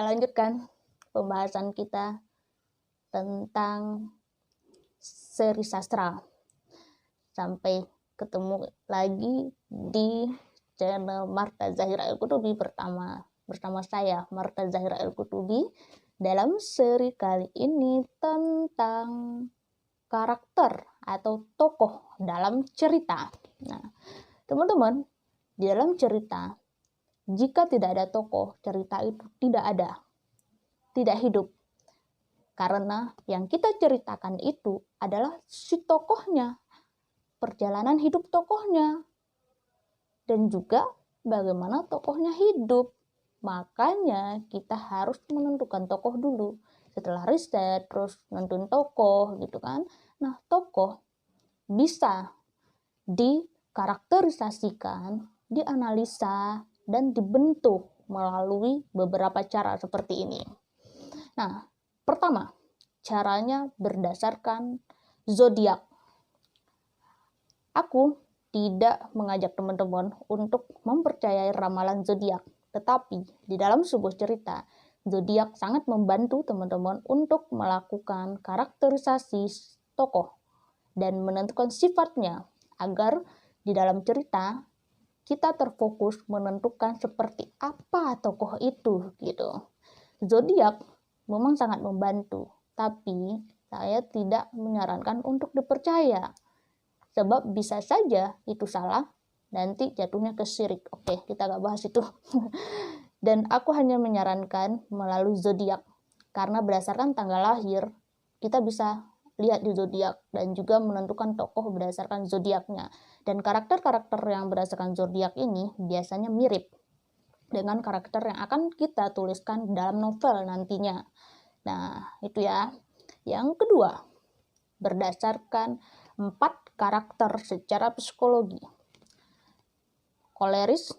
lanjutkan pembahasan kita tentang seri sastra. Sampai ketemu lagi di channel Martha Zahira El-Qutubi bersama saya Martha Zahira El-Qutubi dalam seri kali ini tentang karakter atau tokoh dalam cerita. Nah, teman-teman, di dalam cerita, jika tidak ada tokoh, cerita itu tidak hidup. Karena yang kita ceritakan itu adalah si tokohnya, perjalanan hidup tokohnya, dan juga bagaimana tokohnya hidup. Makanya kita harus menentukan tokoh dulu. Setelah riset, terus nentuin tokoh gitu kan. Nah, tokoh bisa dikarakterisasikan, dianalisa, dan dibentuk melalui beberapa cara seperti ini. Nah, pertama, caranya berdasarkan zodiak. Aku tidak mengajak teman-teman untuk mempercayai ramalan zodiak, tetapi di dalam sebuah cerita, zodiak sangat membantu teman-teman untuk melakukan karakterisasi tokoh dan menentukan sifatnya agar di dalam cerita kita terfokus menentukan seperti apa tokoh itu gitu. Zodiak memang sangat membantu, tapi saya tidak menyarankan untuk dipercaya. Sebab bisa saja itu salah, nanti jatuhnya ke syirik. Oke, kita gak bahas itu. Dan aku hanya menyarankan melalui zodiak, karena berdasarkan tanggal lahir, kita bisa lihat di zodiak dan juga menentukan tokoh berdasarkan zodiaknya. Dan karakter-karakter yang berdasarkan zodiak ini biasanya mirip dengan karakter yang akan kita tuliskan dalam novel nantinya. Nah, itu ya. Yang kedua, berdasarkan 4 karakter secara psikologi. Koleris,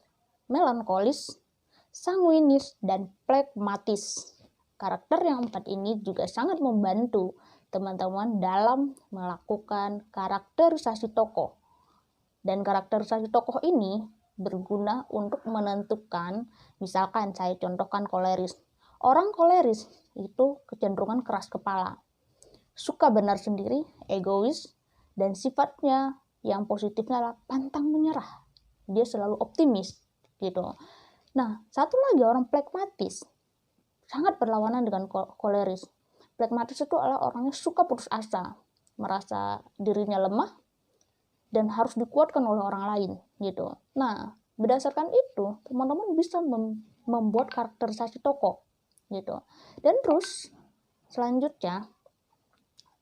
melankolis, sanguinis, dan plekmatis. Karakter yang 4 ini juga sangat membantu teman-teman dalam melakukan karakterisasi tokoh. Dan karakterisasi tokoh ini berguna untuk menentukan, misalkan saya contohkan koleris. Orang koleris itu kecenderungan keras kepala, suka benar sendiri, egois, dan sifatnya yang positifnya adalah pantang menyerah. Dia selalu optimis gitu. Nah, satu lagi orang plekmatis, sangat berlawanan dengan koleris. Plekmatis itu adalah orangnya suka putus asa, merasa dirinya lemah, dan harus dikuatkan oleh orang lain gitu. Nah, berdasarkan itu, teman-teman bisa membuat karakterisasi tokoh gitu. Dan terus, selanjutnya,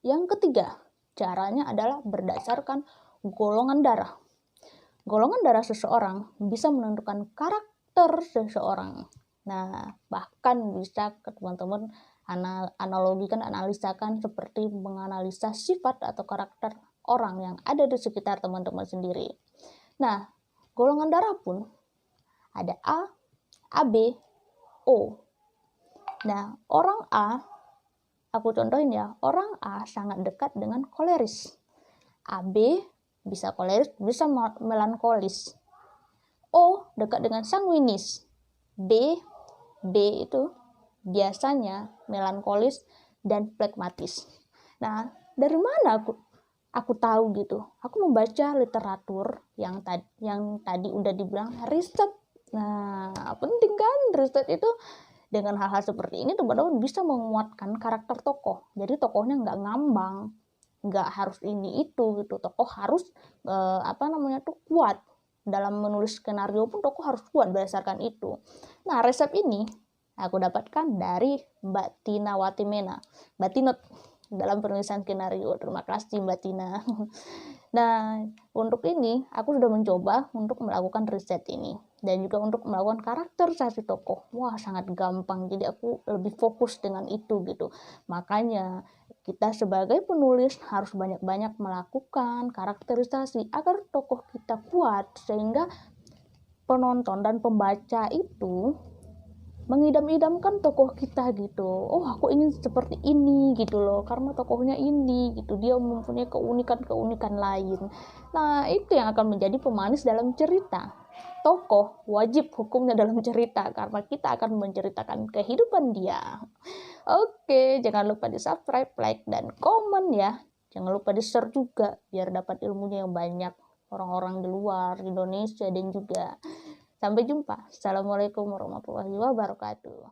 yang ketiga, caranya adalah berdasarkan golongan darah. Golongan darah seseorang bisa menentukan karakter seseorang. Nah, bahkan bisa ke teman-teman analisakan seperti menganalisa sifat atau karakter orang yang ada di sekitar teman-teman sendiri. Nah, golongan darah pun ada A, AB, O. Nah, orang A, aku contohin ya, orang A sangat dekat dengan koleris. AB bisa koleris, bisa melankolis. O dekat dengan sanguinis. B itu biasanya melankolis dan plekmatis. Nah, dari mana aku tahu gitu? Aku membaca literatur yang tadi udah dibilang riset. Nah, penting kan riset itu. Dengan hal-hal seperti ini teman-teman bisa menguatkan karakter tokoh. Jadi tokohnya nggak ngambang, nggak harus ini itu gitu. Tokoh harus kuat. Dalam menulis skenario pun tokoh harus kuat berdasarkan itu. Nah, resep ini aku dapatkan dari Mbak Tina Watimena, Mbak Tinot, dalam penulisan skenario. Terima kasih Mbak Tina. Nah, untuk ini aku sudah mencoba untuk melakukan riset ini dan juga untuk melakukan karakterisasi tokoh. Wah, sangat gampang. Jadi aku lebih fokus dengan itu gitu. Makanya kita sebagai penulis harus banyak-banyak melakukan karakterisasi agar tokoh kita kuat sehingga penonton dan pembaca itu mengidam-idamkan tokoh kita gitu. Oh, aku ingin seperti ini gitu loh, karena tokohnya ini gitu, dia mempunyai keunikan-keunikan lain. Nah, itu yang akan menjadi pemanis dalam cerita. tokoh wajib hukumnya dalam cerita, karena kita akan menceritakan kehidupan dia. Oke, jangan lupa di subscribe, like, dan komen ya. Jangan lupa di share juga biar dapat ilmunya yang banyak orang-orang di luar Indonesia dan juga. Sampai jumpa. Assalamualaikum warahmatullahi wabarakatuh.